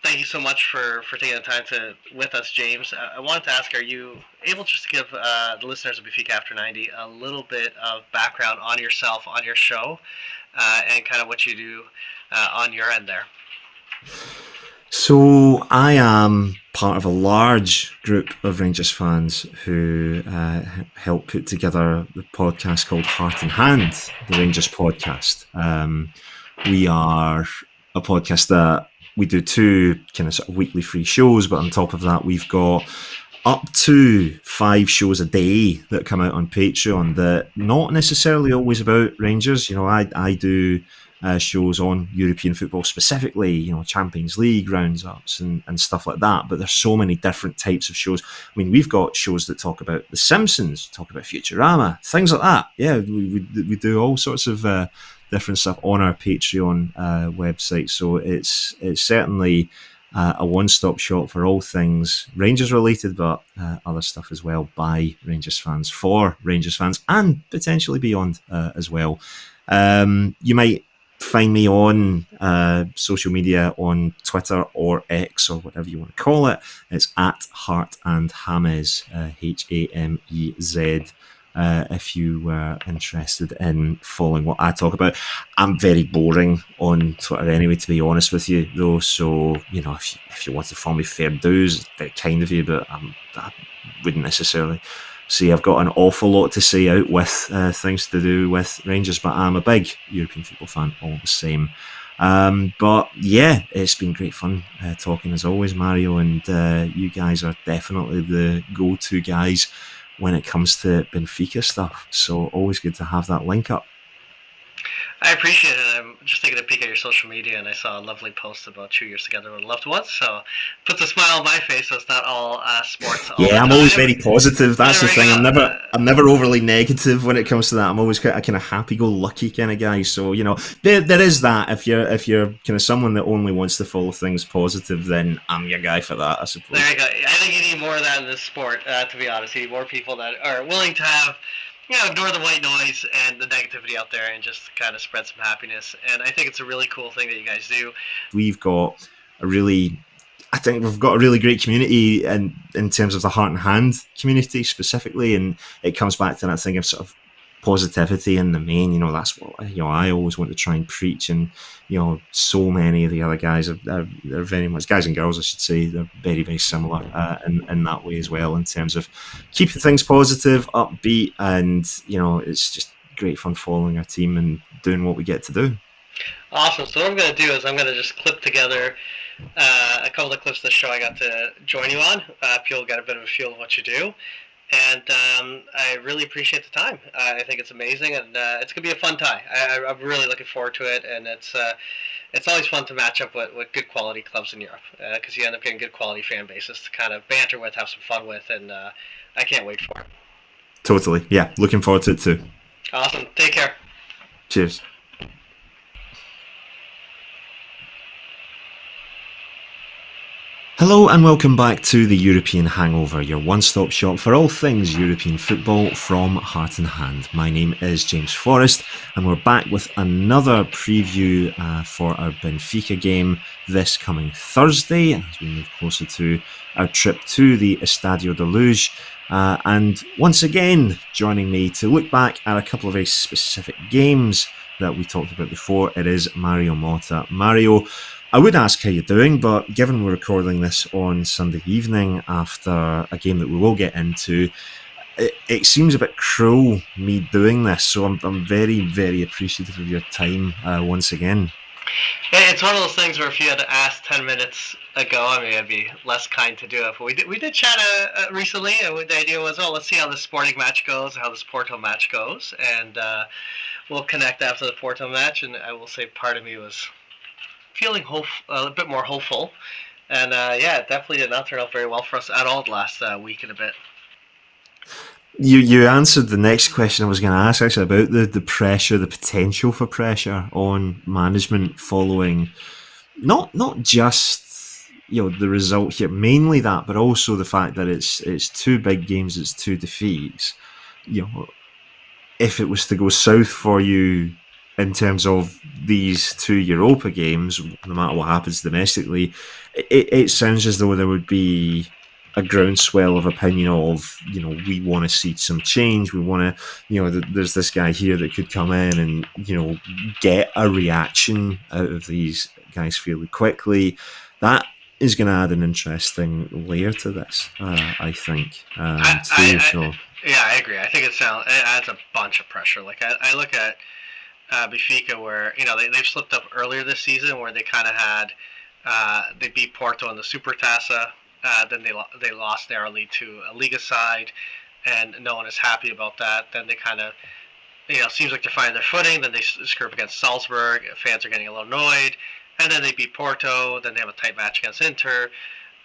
Thank you so much for taking the time with us, James. I wanted to ask, are you able just to give the listeners of Benfica After 90 a little bit of background on yourself, on your show, and kind of what you do on your end there? So I am part of a large group of Rangers fans who help put together the podcast called Heart and Hand, the Rangers podcast. We are a podcast that we do two kind of sort of weekly free shows, but on top of that, we've got up to 5 shows a day that come out on Patreon that not necessarily always about Rangers. I do shows on European football specifically, Champions League rounds ups and stuff like that. But there's so many different types of shows. I mean, we've got shows that talk about The Simpsons, talk about Futurama, things like that. Yeah, we do all sorts of different stuff on our Patreon website. So it's certainly a one-stop shop for all things Rangers related, but other stuff as well by Rangers fans for Rangers fans and potentially beyond as well. You might find me on social media on Twitter or X or whatever you want to call it. It's at Heart and Hamez, Hamez. If you were interested in following what I talk about. I'm very boring on Twitter anyway, to be honest with you, though. So, if you want to follow me, fair dues, it's very kind of you, but I wouldn't necessarily say I've got an awful lot to say out with things to do with Rangers, but I'm a big European football fan all the same. But yeah, it's been great fun talking as always, Mario, and you guys are definitely the go-to guys when it comes to Benfica stuff. So always good to have that link up. I appreciate it. I'm just taking a peek at your social media, and I saw a lovely post about 2 years together with loved ones. So puts a smile on my face. So it's not all sports all the Yeah, I'm always time. very positive. That's There the we thing. go. I'm never overly negative when it comes to that. I'm always a kind of happy-go-lucky kind of guy. So there is that. If you're kind of someone that only wants to follow things positive, then I'm your guy for that, I suppose. There you go. I think you need more of that in this sport. To be honest, you need more people that are willing to have ignore the white noise and the negativity out there and just kind of spread some happiness. And I think it's a really cool thing that you guys do. I think we've got a really great community in terms of the Heart and Hand community specifically, and it comes back to that thing of sort of positivity in the main. That's what I always want to try and preach, and so many of the other guys are very much, guys and girls I should say, they're very, very similar in that way as well, in terms of keeping things positive, upbeat, and it's just great fun following our team and doing what we get to do. Awesome. So what I'm going to do is I'm going to just clip together a couple of clips of the show I got to join you on. You'll get a bit of a feel of what you do. And I really appreciate the time. I think it's amazing, and it's going to be a fun time. I'm really looking forward to it, and it's always fun to match up with good quality clubs in Europe, because you end up getting good quality fan bases to kind of banter with, have some fun with, and I can't wait for it. Totally. Yeah, looking forward to it too. Awesome. Take care. Cheers. Hello and welcome back to the European Hangover, your one-stop shop for all things European football from Heart and Hand. My name is James Forrest and we're back with another preview for our Benfica game this coming Thursday as we move closer to our trip to the Estadio da Luz. And once again, joining me to look back at a couple of very specific games that we talked about before, it is Mario Motta. Mario, I would ask how you're doing, but given we're recording this on Sunday evening after a game that we will get into, it seems a bit cruel me doing this. So I'm very, very appreciative of your time once again. It's one of those things where if you had asked 10 minutes ago, I mean, I'd be less kind to do it. But we did chat recently, and the idea was, let's see how the Sporting match goes, how this Porto match goes, and we'll connect after the Porto match. And I will say part of me was feeling a bit more hopeful. And it definitely did not turn out very well for us at all the last week and a bit. You answered the next question I was going to ask, actually, about the pressure, the potential for pressure on management following not just the result here, mainly that, but also the fact that it's two big games, it's two defeats. If it was to go south for you in terms of these two Europa games, no matter what happens domestically, it sounds as though there would be a groundswell of opinion of, we want to see some change. We want to, there's this guy here that could come in and, get a reaction out of these guys fairly quickly. That is going to add an interesting layer to this, I think. Yeah, I agree. I think it adds a bunch of pressure. Like I look at Benfica, where they've slipped up earlier this season, where they kind of had they beat Porto in the Supertaça, then they lost narrowly to a Liga side, and no one is happy about that. Then they kind of seems like they're finding their footing. Then they screw up against Salzburg. Fans are getting a little annoyed, and then they beat Porto. Then they have a tight match against Inter.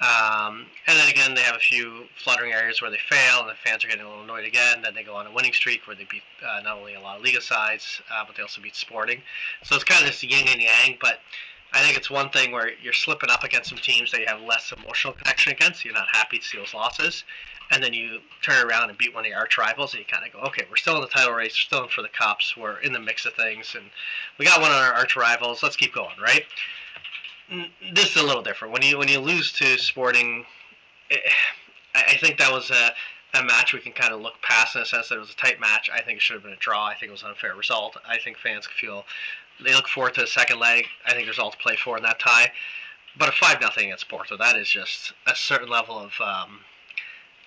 And then again, they have a few fluttering areas where they fail, and the fans are getting a little annoyed again. Then they go on a winning streak where they beat not only a lot of Liga sides, but they also beat Sporting. So it's kind of this yin and yang, but I think it's one thing where you're slipping up against some teams that you have less emotional connection against. You're not happy to see those losses. And then you turn around and beat one of your arch rivals, and you kind of go, okay, we're still in the title race, we're still in for the cups, we're in the mix of things, and we got one of our arch rivals, let's keep going, right? This is a little different. When you lose to Sporting, I think that was a match we can kind of look past in the sense that it was a tight match. I think it should have been a draw. I think it was an unfair result. I think fans feel they look forward to the second leg. I think there's all to play for in that tie. But a 5-0 against Porto, that is just a certain level of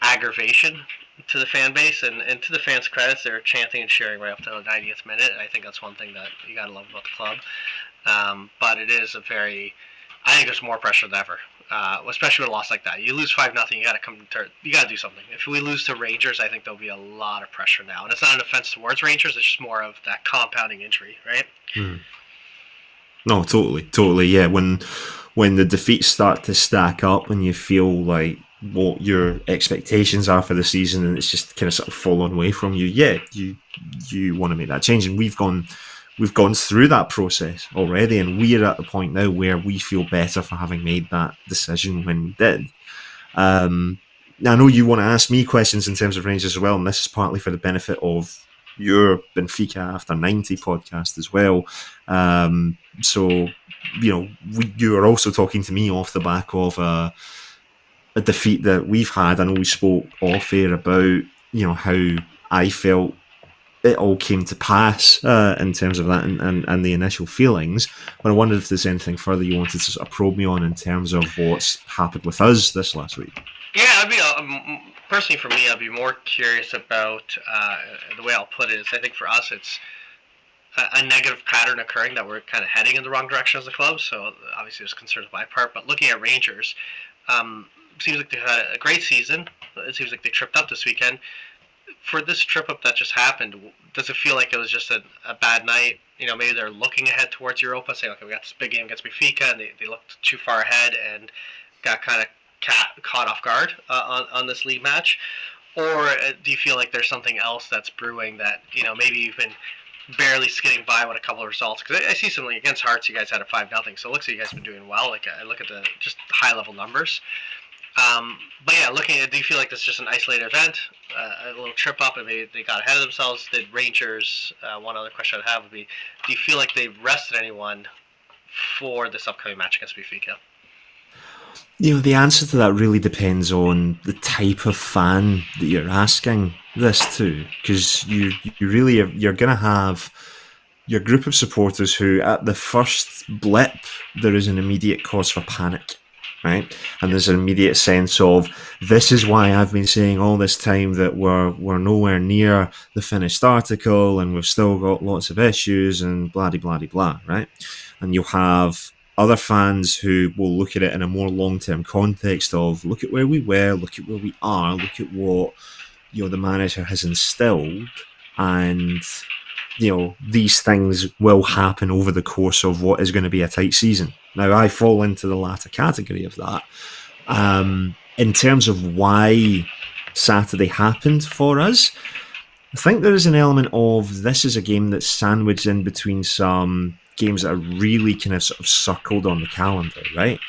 aggravation to the fan base, and to the fans' credits, they're chanting and cheering right up to the 90th minute. And I think that's one thing that you gotta love about the club. But it is I think there's more pressure than ever, especially with a loss like that. You lose 5-0, you gotta do something. If we lose to Rangers, I think there'll be a lot of pressure now, and it's not an offense towards Rangers. It's just more of that compounding injury, right? No, totally, yeah. When the defeats start to stack up, and you feel like what your expectations are for the season, and it's just kind of sort of fallen away from you. Yeah, you want to make that change, and we've gone through that process already, and we're at the point now where we feel better for having made that decision when we did. I know you want to ask me questions in terms of Rangers as well, and this is partly for the benefit of your Benfica After 90 podcast as well. So, you are also talking to me off the back of a defeat that we've had. I know we spoke off air about, how I felt it all came to pass in terms of that and the initial feelings. But I wondered if there's anything further you wanted to sort of probe me on in terms of what's happened with us this last week. Yeah, personally for me, I'd be more curious about the way I'll put it is I think for us it's a negative pattern occurring that we're kind of heading in the wrong direction as a club. So obviously there's concerns on my part. But looking at Rangers, seems like they had a great season. It seems like they tripped up this weekend. For this trip up that just happened, does it feel like it was just a bad night? Maybe they're looking ahead towards Europa, saying, okay, we got this big game against Benfica, and they looked too far ahead and got kind of caught off guard on this league match? Or do you feel like there's something else that's brewing that, maybe you've been barely skidding by with a couple of results? Because I see something against Hearts, you guys had a 5-0, so it looks like you guys have been doing well. Like I look at the just high-level numbers. But yeah, looking at, do you feel like this is just an isolated event, a little trip up, and maybe they got ahead of themselves? Did Rangers? One other question I'd have would be, do you feel like they've rested anyone for this upcoming match against Benfica? The answer to that really depends on the type of fan that you're asking this to, because you're going to have your group of supporters who, at the first blip, there is an immediate cause for panic. Right? And there's an immediate sense of, this is why I've been saying all this time that we're nowhere near the finished article, and we've still got lots of issues, and blah de blah de blah, right? And you'll have other fans who will look at it in a more long-term context of, look at where we were, look at where we are, look at what the manager has instilled, and these things will happen over the course of what is going to be a tight season. Now, I fall into the latter category of that. In terms of why Saturday happened for us, I think there is an element of, this is a game that's sandwiched in between some games that are really kind of sort of circled on the calendar, right?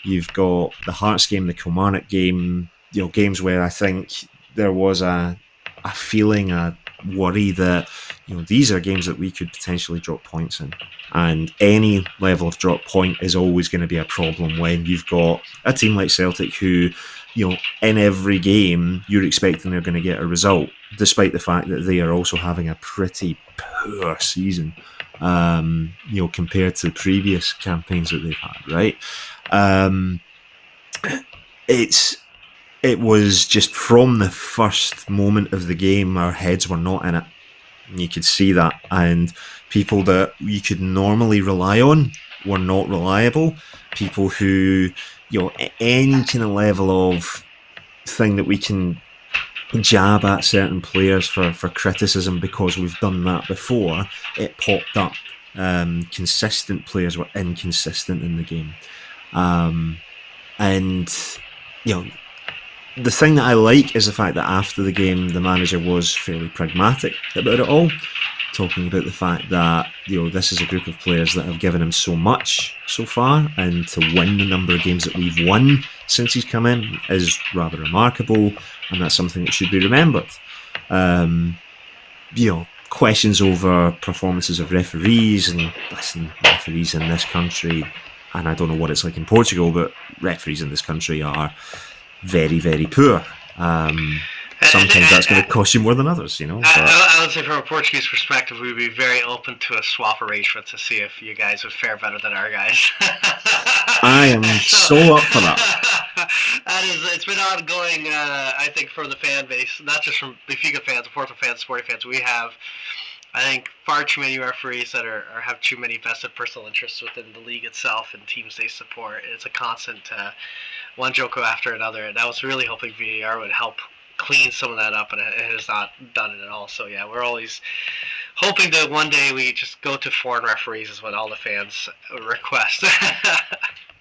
You've got the Hearts game, the Kilmarnock game, games where I think there was a feeling, a worry that these are games that we could potentially drop points in, and any level of drop point is always going to be a problem when you've got a team like Celtic who, in every game you're expecting they're going to get a result, despite the fact that they are also having a pretty poor season, compared to previous campaigns that they've had, right? It was just from the first moment of the game, our heads were not in it. And you could see that. And people that you could normally rely on were not reliable. People who, any kind of level of thing that we can jab at certain players for criticism because we've done that before, it popped up. Consistent players were inconsistent in the game. And, the thing that I like is the fact that after the game, the manager was fairly pragmatic about it all, talking about the fact that this is a group of players that have given him so much so far, and to win the number of games that we've won since he's come in is rather remarkable, and that's something that should be remembered. Questions over performances of referees, and listen, referees in this country, and I don't know what it's like in Portugal, but referees in this country are very, very poor. Sometimes that's going to cost you more than others, I would say from a Portuguese perspective, we'd be very open to a swap arrangement to see if you guys would fare better than our guys. I am so up for that. It's been ongoing, I think, for the fan base, not just from Benfica fans, Porto fans, Sporting fans. We have, I think, far too many referees that have too many vested personal interests within the league itself and teams they support. It's a constant one joke after another, and I was really hoping VAR would help clean some of that up, and it has not done it at all. So yeah, we're always hoping that one day we just go to foreign referees is what all the fans request.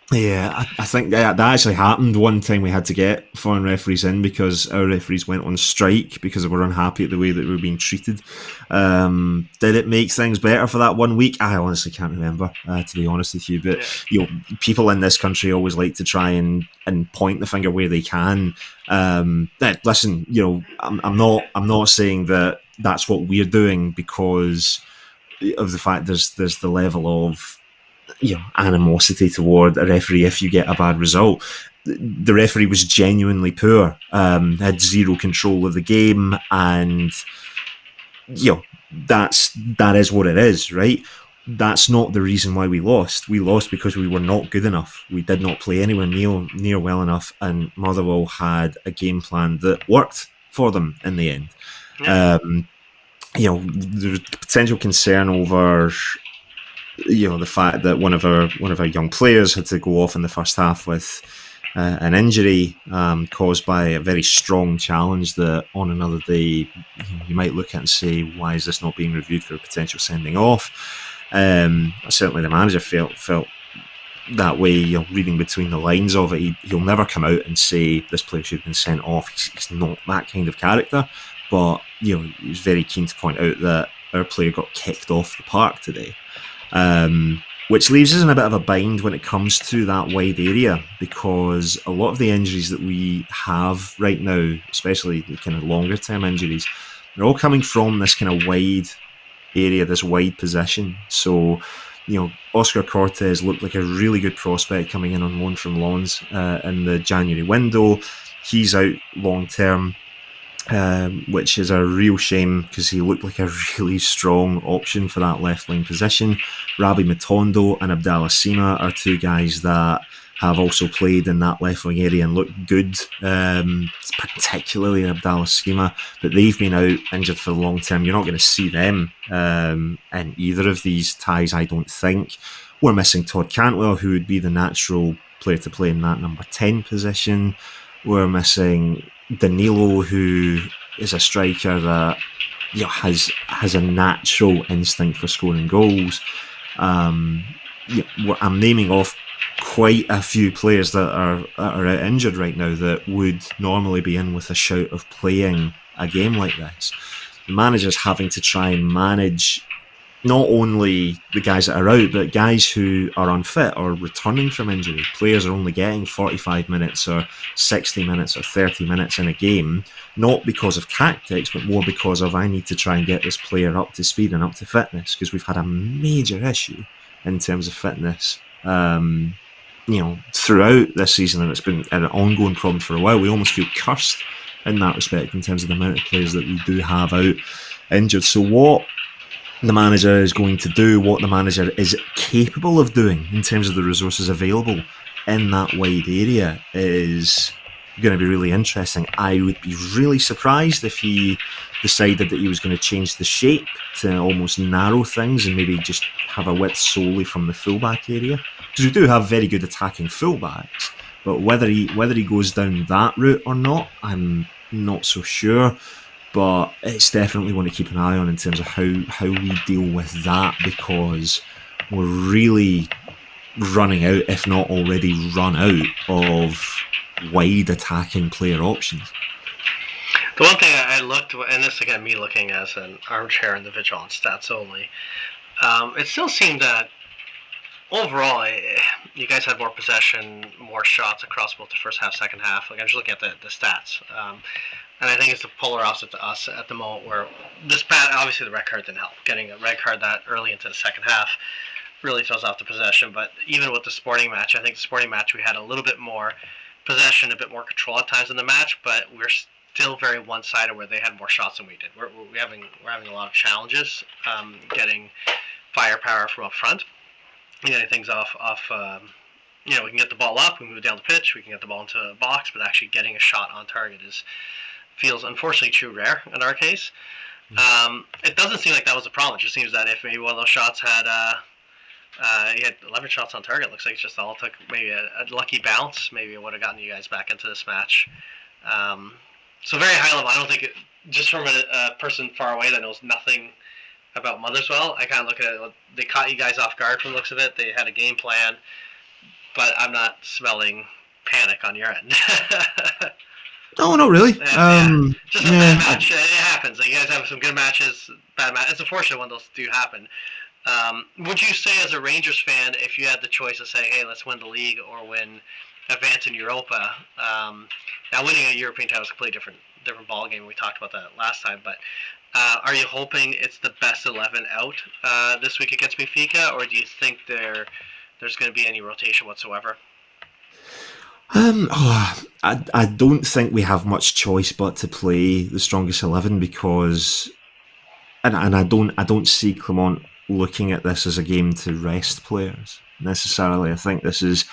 Yeah, I think that actually happened one time. We had to get foreign referees in because our referees went on strike because they were unhappy at the way that we were being treated. Did it make things better for that 1 week? I honestly can't remember, to be honest with you. But people in this country always like to try and point the finger where they can. Listen, I'm not saying that that's what we're doing because of the fact there's the level of animosity toward a referee if you get a bad result. The referee was genuinely poor, had zero control of the game, and that is what it is, right? That's not the reason why we lost. We lost because we were not good enough. We did not play anywhere near well enough, and Motherwell had a game plan that worked for them in the end. Yeah. There's potential concern over the fact that one of our young players had to go off in the first half with an injury caused by a very strong challenge that on another day you might look at and say, why is this not being reviewed for a potential sending off? Certainly the manager felt that way, reading between the lines of it. He'll never come out and say this player should have been sent off. He's not that kind of character, but he was very keen to point out that our player got kicked off the park today. Which leaves us in a bit of a bind when it comes to that wide area, because a lot of the injuries that we have right now, especially the kind of longer term injuries, they're all coming from this kind of wide area, this wide position. So, Oscar Cortez looked like a really good prospect coming in on loan from Lens in the January window. He's out long term. Which is a real shame because he looked like a really strong option for that left line position. Rabi Matondo and Abdallah Sima are two guys that have also played in that left wing area and looked good, particularly Abdallah Sima, but they've been out injured for the long term. You're not going to see them in either of these ties, I don't think. We're missing Todd Cantwell, who would be the natural player to play in that number 10 position. We're missing Danilo, who is a striker that has a natural instinct for scoring goals. I'm naming off quite a few players that are out injured right now that would normally be in with a shout of playing a game like this. The manager's having to try and manage not only the guys that are out, but guys who are unfit or returning from injury. Players are only getting 45 minutes or 60 minutes or 30 minutes in a game, not because of tactics, but more because of I need to try and get this player up to speed and up to fitness, because we've had a major issue in terms of fitness throughout this season, and it's been an ongoing problem for a while. We almost feel cursed in that respect in terms of the amount of players that we do have out injured. So what the manager is going to do, what the manager is capable of doing in terms of the resources available in that wide area, is going to be really interesting. I would be really surprised if he decided that he was going to change the shape to almost narrow things and maybe just have a width solely from the fullback area, because we do have very good attacking fullbacks, but whether he goes down that route or not, I'm not so sure. But it's definitely one to keep an eye on in terms of how we deal with that, because we're really running out, if not already run out, of wide attacking player options. The one thing I looked, and this again me looking as an armchair individual on stats only, it still seemed that overall you guys had more possession, more shots across both the first half, second half. Like I'm just looking at the stats. And I think it's the polar opposite to us at the moment, where obviously the red card didn't help. Getting a red card that early into the second half really throws off the possession. But even with the Sporting match, I think the Sporting match we had a little bit more possession, a bit more control at times in the match, but we're still very one-sided where they had more shots than we did. We're having a lot of challenges getting firepower from up front, getting things off. We can get the ball up, we move down the pitch, we can get the ball into a box, but actually getting a shot on target feels unfortunately too rare in our case. It doesn't seem like that was a problem. It just seems that if maybe one of those shots had he had 11 shots on target, it looks like it just all took maybe a lucky bounce. Maybe it would have gotten you guys back into this match. So very high level. I don't think just from a person far away that knows nothing about Motherswell, I kind of look at it. They caught you guys off guard from the looks of it. They had a game plan, but I'm not smelling panic on your end. No, not really. Just a bad match. It happens. Like, you guys have some good matches, bad matches. It's unfortunate when those do happen. Would you say, as a Rangers fan, if you had the choice of saying, hey, let's win the league or win advance in Europa, now winning a European title is a completely different ball game. We talked about that last time, but are you hoping it's the best 11 out this week against Benfica, or do you think there's going to be any rotation whatsoever? I don't think we have much choice but to play the strongest 11, because, and I don't see Clement looking at this as a game to rest players necessarily. I think this is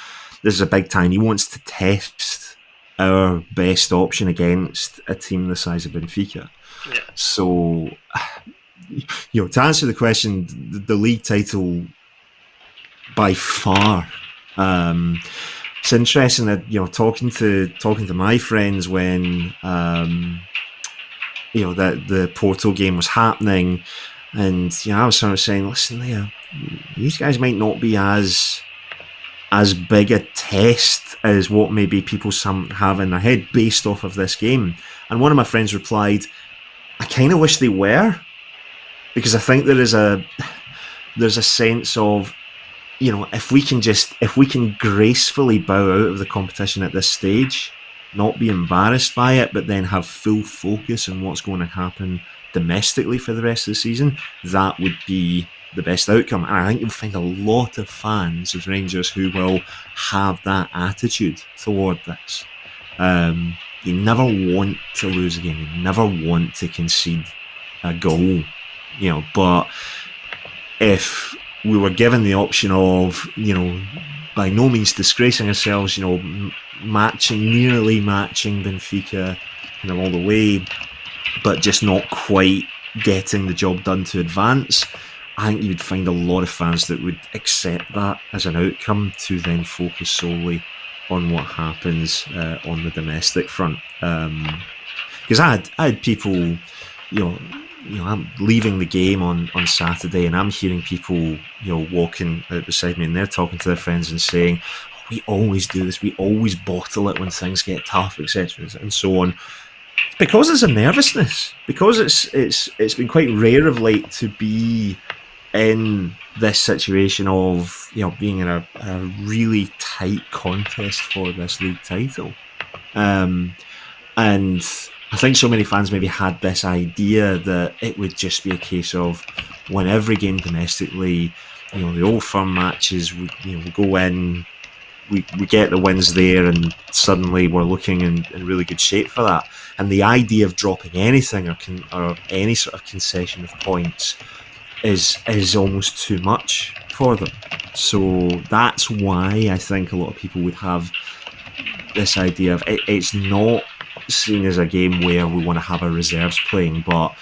a big time. He wants to test our best option against a team the size of Benfica. Yeah. So, to answer the question, the league title by far. It's interesting that talking to my friends when that the Porto game was happening, and I was sort of saying, listen, these guys might not be as big a test as what maybe people have in their head based off of this game. And one of my friends replied, I kind of wish they were, because I think there's a sense of, if we can gracefully bow out of the competition at this stage, not be embarrassed by it, but then have full focus on what's going to happen domestically for the rest of the season, that would be the best outcome. And I think you'll find a lot of fans of Rangers who will have that attitude toward this. You never want to lose a game. You never want to concede a goal. But if we were given the option of, by no means disgracing ourselves, nearly matching Benfica, all the way, but just not quite getting the job done to advance, I think you would find a lot of fans that would accept that as an outcome to then focus solely on what happens on the domestic front. Because I had people, I'm leaving the game on Saturday, and I'm hearing people, walking out beside me, and they're talking to their friends and saying, we always do this, we always bottle it when things get tough, etc., and so on. Because it's a nervousness, because it's been quite rare of late to be in this situation of being in a really tight contest for this league title. And I think so many fans maybe had this idea that it would just be a case of win every game domestically, the old firm matches, we go in, we get the wins there, and suddenly we're looking in really good shape for that. And the idea of dropping anything or any sort of concession of points is almost too much for them. So that's why I think a lot of people would have this idea of it's not seen as a game where we want to have our reserves playing, but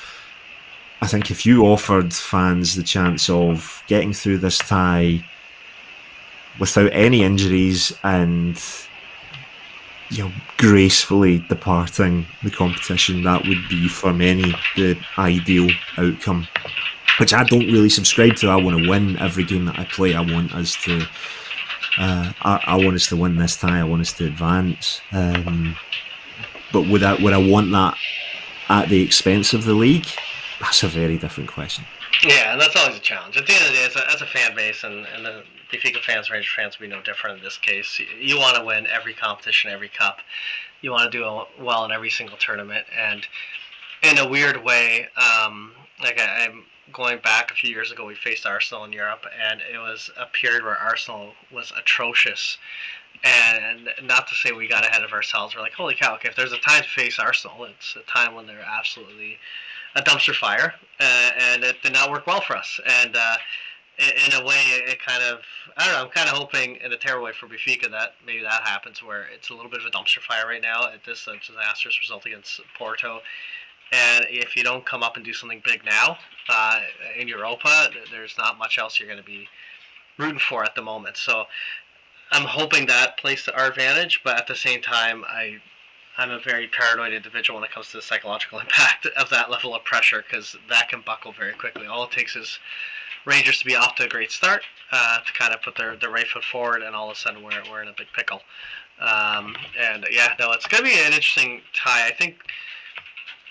I think if you offered fans the chance of getting through this tie without any injuries and gracefully departing the competition, that would be for many the ideal outcome, which I don't really subscribe to. I want to win every game that I play. I want us to I want us to win this tie. I want us to advance. But would I want that at the expense of the league? That's a very different question. Yeah, and that's always a challenge. At the end of the day, as a fan base, and the Benfica fans, Rangers fans will be no different in this case. You want to win every competition, every cup. You want to do well in every single tournament. And in a weird way, I'm going back a few years ago, we faced Arsenal in Europe, and it was a period where Arsenal was atrocious. And not to say we got ahead of ourselves. We're like, holy cow, okay, if there's a time to face Arsenal, it's a time when they're absolutely a dumpster fire, and it did not work well for us. And in a way, it kind of, I don't know, I'm kind of hoping in a terrible way for Benfica that maybe that happens, where it's a little bit of a dumpster fire right now at this disastrous result against Porto. And if you don't come up and do something big now in Europa, there's not much else you're going to be rooting for at the moment. So I'm hoping that plays to our advantage, but at the same time, I'm a very paranoid individual when it comes to the psychological impact of that level of pressure, because that can buckle very quickly. All it takes is Rangers to be off to a great start to kind of put their right foot forward, and all of a sudden we're in a big pickle. And yeah, no, it's going to be an interesting tie. I think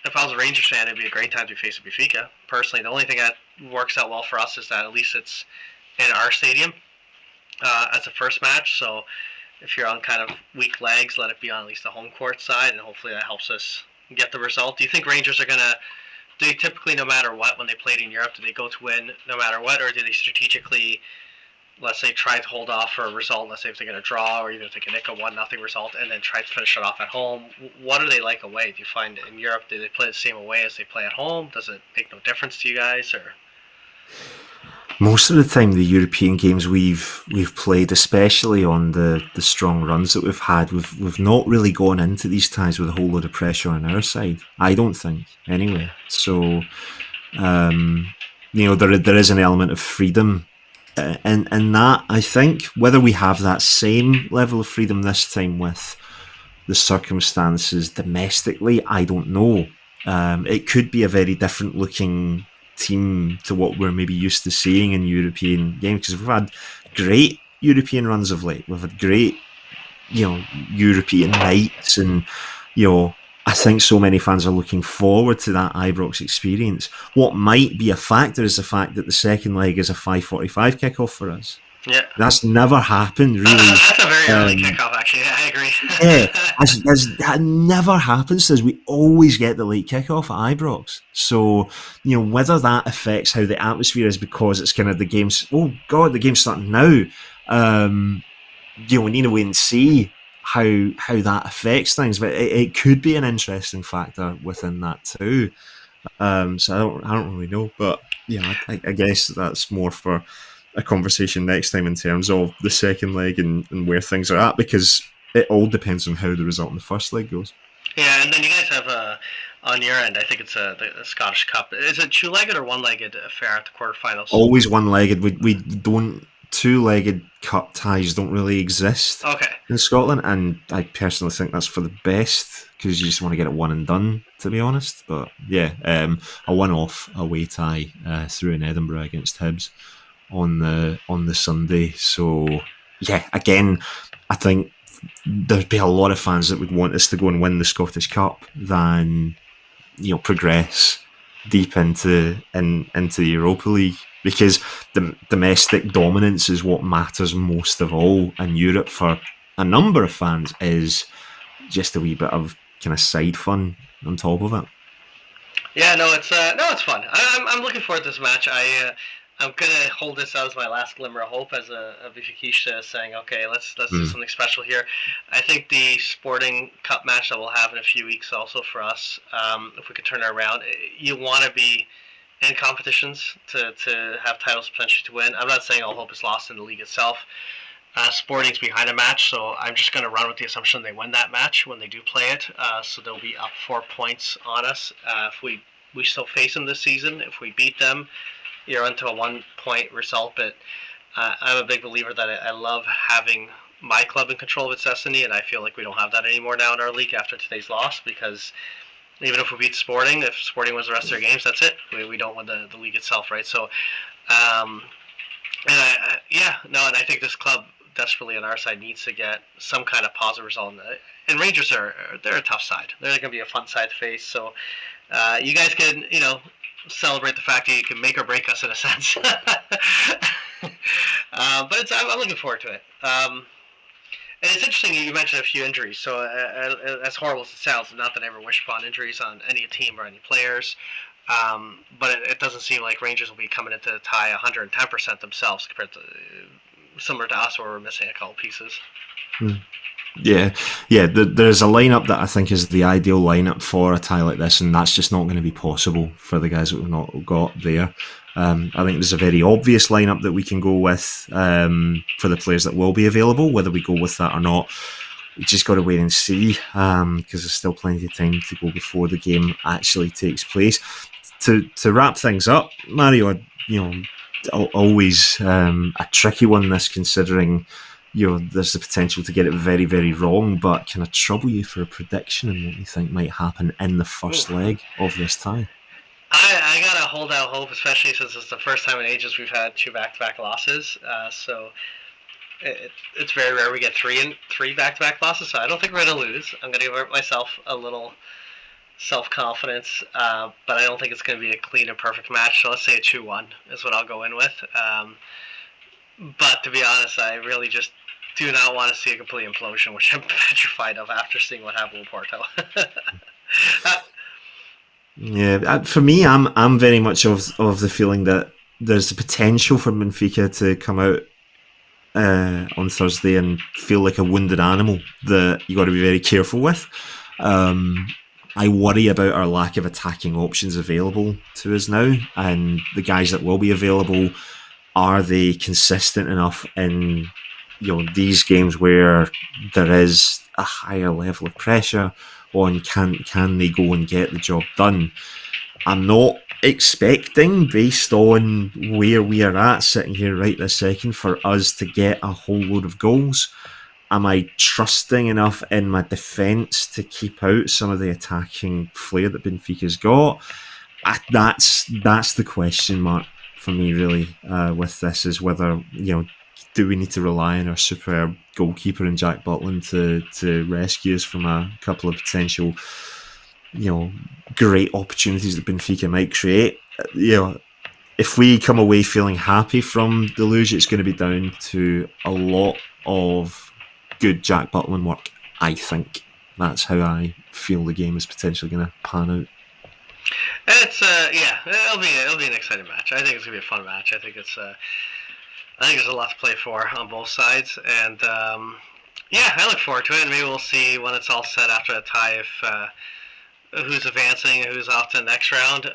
if I was a Rangers fan, it'd be a great time to face a Benfica. Personally, the only thing that works out well for us is that at least it's in our stadium as a first match. So if you're on kind of weak legs, let it be on at least the home court side, and hopefully that helps us get the result. Do you think Rangers are going to, do they typically, no matter what, when they played in Europe, do they go to win no matter what, or do they strategically, let's say, try to hold off for a result, let's say if they're going to draw, or even if they can nick a 1-0 result, and then try to finish it off at home? What are they like away? Do you find in Europe, do they play the same away as they play at home? Does it make no difference to you guys, or? Most of the time, the European games we've played, especially on the strong runs that we've had, we've not really gone into these ties with a whole load of pressure on our side. I don't think, anyway. So, there is an element of freedom in that. I think whether we have that same level of freedom this time with the circumstances domestically, I don't know. It could be a very different looking team to what we're maybe used to seeing in European games, because we've had great European runs of late. We've had great, European nights, and I think so many fans are looking forward to that Ibrox experience. What might be a factor is the fact that the second leg is a 5:45 kickoff for us. Yeah, that's never happened really. That's a very early kickoff, actually. Yeah, I agree. That never happens to us. We always get the late kickoff at Ibrox. So, whether that affects how the atmosphere is because it's kind of the game's, oh God, the game's starting now. We need to wait and see how that affects things. But it could be an interesting factor within that too. So I don't really know. But yeah, I guess that's more for a conversation next time in terms of the second leg and where things are at, because it all depends on how the result in the first leg goes. Yeah, and then you guys have on your end, I think it's the Scottish Cup. Is it two-legged or one-legged affair at the quarterfinals? Always one-legged. We don't, two-legged cup ties don't really exist in Scotland, and I personally think that's for the best, because you just want to get it one and done, to be honest. But yeah, a one-off away tie through in Edinburgh against Hibs on the Sunday. So yeah, again, I think there'd be a lot of fans that would want us to go and win the Scottish Cup than progress deep into the Europa League. because the domestic dominance is what matters most of all in Europe for a number of fans, is just a wee bit of kind of side fun on top of it. Yeah, it's fun. I'm looking forward to this match. I'm gonna hold this out as my last glimmer of hope as a Bifakisha, saying, okay, let's do something special here. I think the Sporting Cup match that we'll have in a few weeks also for us, if we could turn it around, you want to be in competitions to have titles potentially to win. I'm not saying all hope is lost in the league itself. Sporting's behind a match, so I'm just going to run with the assumption they win that match when they do play it. So they'll be up 4 points on us. If we still face them this season, if we beat them, you're onto a 1 point result. But I'm a big believer that I love having my club in control of its destiny, and I feel like we don't have that anymore now in our league after today's loss, because even if we beat Sporting, if Sporting wins the rest of their games, that's it. We don't win the league itself, right? So, and and I think this club desperately on our side needs to get some kind of positive result. And Rangers they're a tough side. They're going to be a fun side to face. So you guys can celebrate the fact that you can make or break us in a sense. But I'm looking forward to it. And it's interesting you mentioned a few injuries. So as horrible as it sounds, not that I ever wish upon injuries on any team or any players. But it doesn't seem like Rangers will be coming into the tie 110% themselves compared to similar to us where we're missing a couple pieces. Yeah. There's a lineup that I think is the ideal lineup for a tie like this, and that's just not going to be possible for the guys that we've not got there. I think there's a very obvious lineup that we can go with for the players that will be available. Whether we go with that or not, we just got to wait and see, because there's still plenty of time to go before the game actually takes place. To wrap things up, Mario, always a tricky one, this, considering there's the potential to get it very, very wrong, but can I trouble you for a prediction on what you think might happen in the first leg of this tie? I gotta hold out hope, especially since it's the first time in ages we've had 2 back-to-back losses. So it's very rare we get three back-to-back losses. So I don't think we're gonna lose. I'm gonna give myself a little self-confidence, but I don't think it's going to be a clean and perfect match. So let's say a 2-1 is what I'll go in with. But to be honest, I really just do not want to see a complete implosion, which I'm petrified of after seeing what happened with Porto. Yeah, for me, I'm very much of the feeling that there's the potential for Benfica to come out on Thursday and feel like a wounded animal that you got to be very careful with. I worry about our lack of attacking options available to us now, and the guys that will be available, are they consistent enough in these games where there is a higher level of pressure on? Can they go and get the job done? I'm not expecting, based on where we are at sitting here right this second, for us to get a whole load of goals. Am I trusting enough in my defence to keep out some of the attacking flair that Benfica's got? That's the question mark for me, really, with this, is whether, do we need to rely on our superb goalkeeper and Jack Butland to rescue us from a couple of potential, great opportunities that Benfica might create? If we come away feeling happy from the luge, it's going to be down to a lot of good Jack Butland work. I think that's how I feel the game is potentially going to pan out. It'll be an exciting match. I think it's gonna be a fun match. I think there's a lot to play for on both sides, and I look forward to it. And maybe we'll see when it's all set after the tie if who's advancing and who's off to the next round.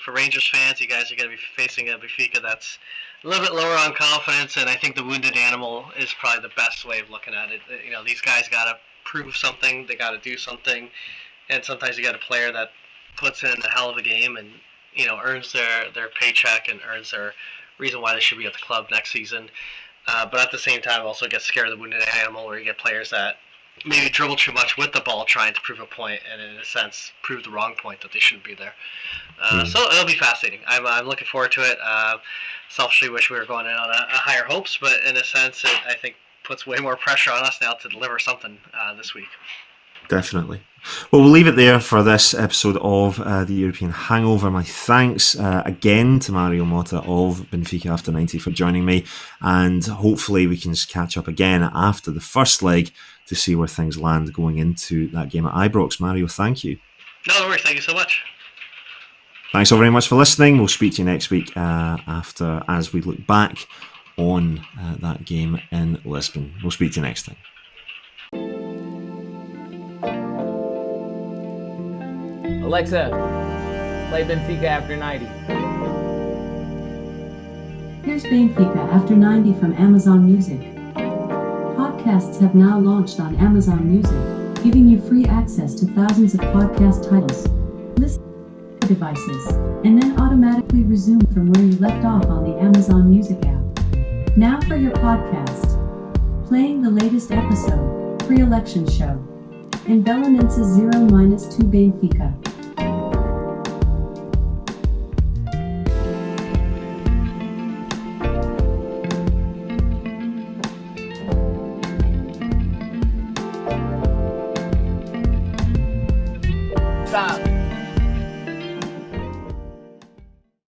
For Rangers fans, you guys are going to be facing a Benfica that's a little bit lower on confidence, and I think the wounded animal is probably the best way of looking at it. These guys got to prove something, they got to do something, and sometimes you got a player that puts in a hell of a game and earns their paycheck and earns their reason why they should be at the club next season. But at the same time, also get scared of the wounded animal, where you get players that maybe dribble too much with the ball trying to prove a point, and in a sense prove the wrong point that they shouldn't be there. So it'll be fascinating. I'm looking forward to it. Selfishly wish we were going in on a higher hopes, but in a sense it, I think, puts way more pressure on us now to deliver something this week. Definitely. Well, we'll leave it there for this episode of the European Hangover. My thanks again to Mario Motta of Benfica After 90 for joining me, and hopefully we can catch up again after the first leg to see where things land going into that game at Ibrox. Mario, thank you. No worries. Thank you so much. Thanks all very much for listening. We'll speak to you next week after as we look back on that game in Lisbon. We'll speak to you next time. Alexa, play Benfica After 90. Here's Benfica After 90 from Amazon Music. Podcasts have now launched on Amazon Music, giving you free access to thousands of podcast titles. Listen to devices, and then automatically resume from where you left off on the Amazon Music app. Now for your podcast. Playing the latest episode, Pre-Election Show. In Belenenses 0-2 Benfica.